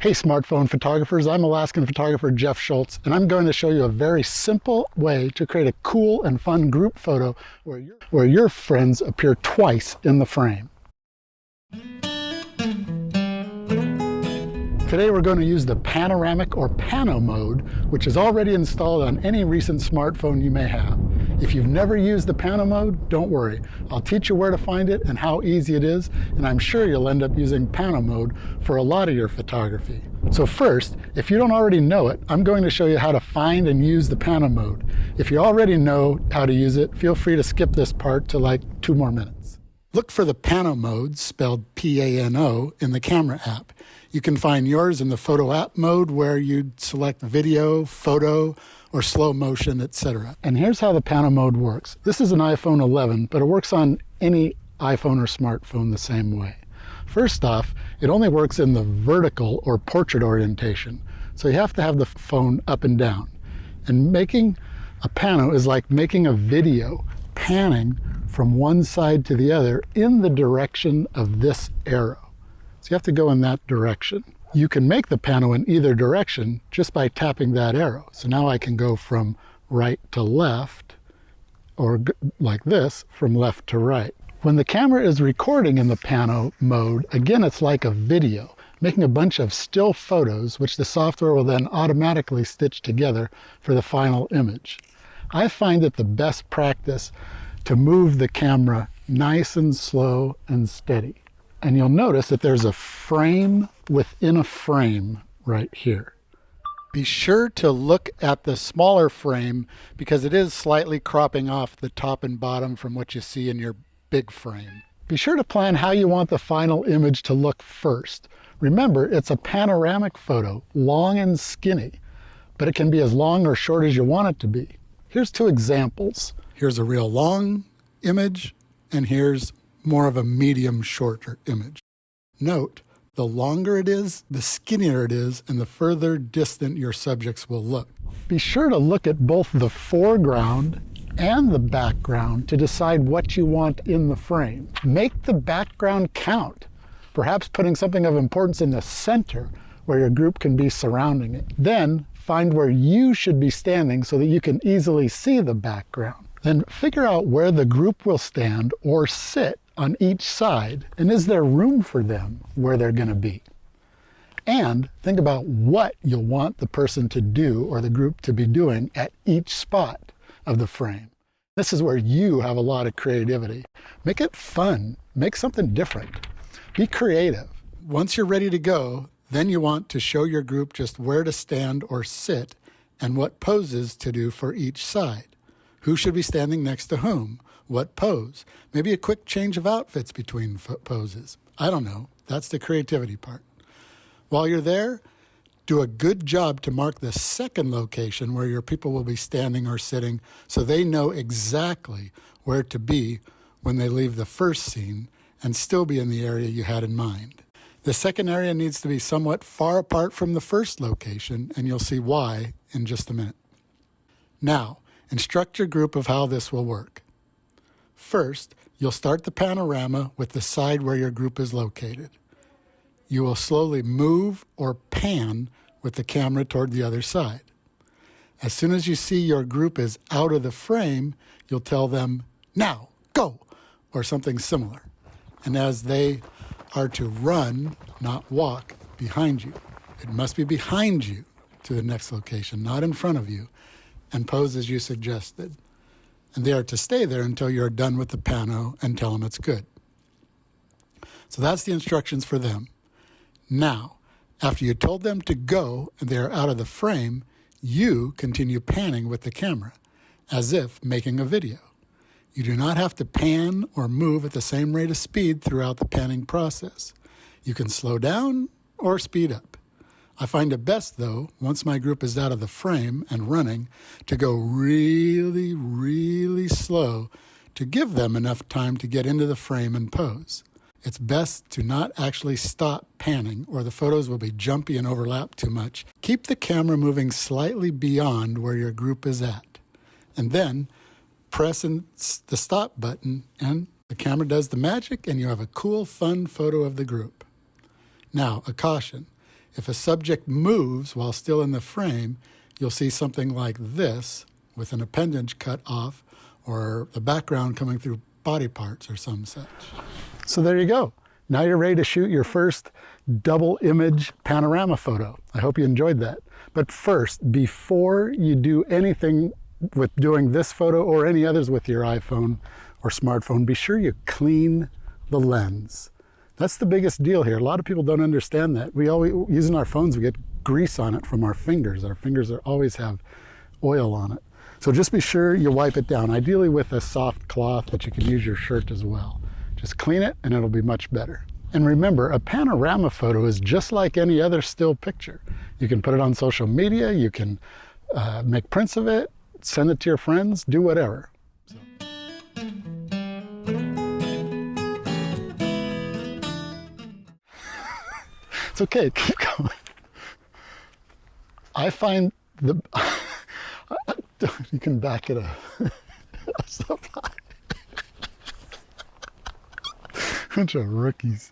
Hey smartphone photographers, I'm Alaskan photographer Jeff Schultz, and I'm going to show you a very simple way to create a cool and fun group photo where your friends appear twice in the frame. Today we're going to use the Panoramic or Pano mode, which is already installed on any recent smartphone you may have. If you've never used the Pano mode, don't worry. I'll teach you where to find it and how easy it is, and I'm sure you'll end up using Pano mode for a lot of your photography. So first, if you don't already know it, I'm going to show you how to find and use the Pano mode. If you already know how to use it, feel free to skip this part to like 2 more minutes. Look for the Pano mode, spelled P-A-N-O, in the camera app. You can find yours in the photo app mode where you'd select video, photo, or slow motion, etc. And here's how the Pano mode works. This is an iPhone 11, but it works on any iPhone or smartphone the same way. First off, it only works in the vertical or portrait orientation, so you have to have the phone up and down. And making a pano is like making a video, panning from one side to the other in the direction of this arrow. So you have to go in that direction. You can make the pano in either direction just by tapping that arrow. So now I can go from right to left, or like this, from left to right. When the camera is recording in the pano mode, again, it's like a video, making a bunch of still photos, which the software will then automatically stitch together for the final image. I find it the best practice to move the camera nice and slow and steady. And you'll notice that there's a frame within a frame right here. Be sure to look at the smaller frame because it is slightly cropping off the top and bottom from what you see in your big frame. Be sure to plan how you want the final image to look first. Remember, it's a panoramic photo, long and skinny, but it can be as long or short as you want it to be. Here's 2 examples. Here's a real long image, and here's more of a medium shorter image. Note, the longer it is, the skinnier it is, and the further distant your subjects will look. Be sure to look at both the foreground and the background to decide what you want in the frame. Make the background count, perhaps putting something of importance in the center where your group can be surrounding it. Then find where you should be standing so that you can easily see the background. Then figure out where the group will stand or sit on each side, and is there room for them where they're going to be? And think about what you'll want the person to do or the group to be doing at each spot of the frame. This is where you have a lot of creativity. Make it fun. Make something different. Be creative. Once you're ready to go, then you want to show your group just where to stand or sit and what poses to do for each side. Who should be standing next to whom? What pose? Maybe a quick change of outfits between poses. I don't know. That's the creativity part. While you're there, do a good job to mark the second location where your people will be standing or sitting so they know exactly where to be when they leave the first scene and still be in the area you had in mind. The second area needs to be somewhat far apart from the first location, and you'll see why in just a minute. Now, instruct your group of how this will work. First, you'll start the panorama with the side where your group is located. You will slowly move or pan with the camera toward the other side. As soon as you see your group is out of the frame, you'll tell them, "Now, go," or something similar. And as they are to run, not walk, behind you. It must be behind you to the next location, not in front of you, and pose as you suggested. And they are to stay there until you're done with the pano and tell them it's good. So that's the instructions for them. Now, after you told them to go and they are out of the frame, you continue panning with the camera, as if making a video. You do not have to pan or move at the same rate of speed throughout the panning process. You can slow down or speed up. I find it best, though, once my group is out of the frame and running, to go really, really slow to give them enough time to get into the frame and pose. It's best to not actually stop panning or the photos will be jumpy and overlap too much. Keep the camera moving slightly beyond where your group is at. And then press the stop button and the camera does the magic and you have a cool, fun photo of the group. Now, a caution. If a subject moves while still in the frame, you'll see something like this with an appendage cut off or the background coming through body parts or some such. So there you go. Now you're ready to shoot your first double image panorama photo. I hope you enjoyed that. But first, before you do anything with doing this photo or any others with your iPhone or smartphone, be sure you clean the lens. That's the biggest deal here. A lot of people don't understand that. We always, using our phones, we get grease on it from our fingers. Our fingers always have oil on it. So just be sure you wipe it down, ideally with a soft cloth, but you can use your shirt as well. Just clean it and it'll be much better. And remember, a panorama photo is just like any other still picture. You can put it on social media, you can make prints of it, send it to your friends, do whatever. It's okay, keep going. I find the... You can back it up. So bunch of rookies.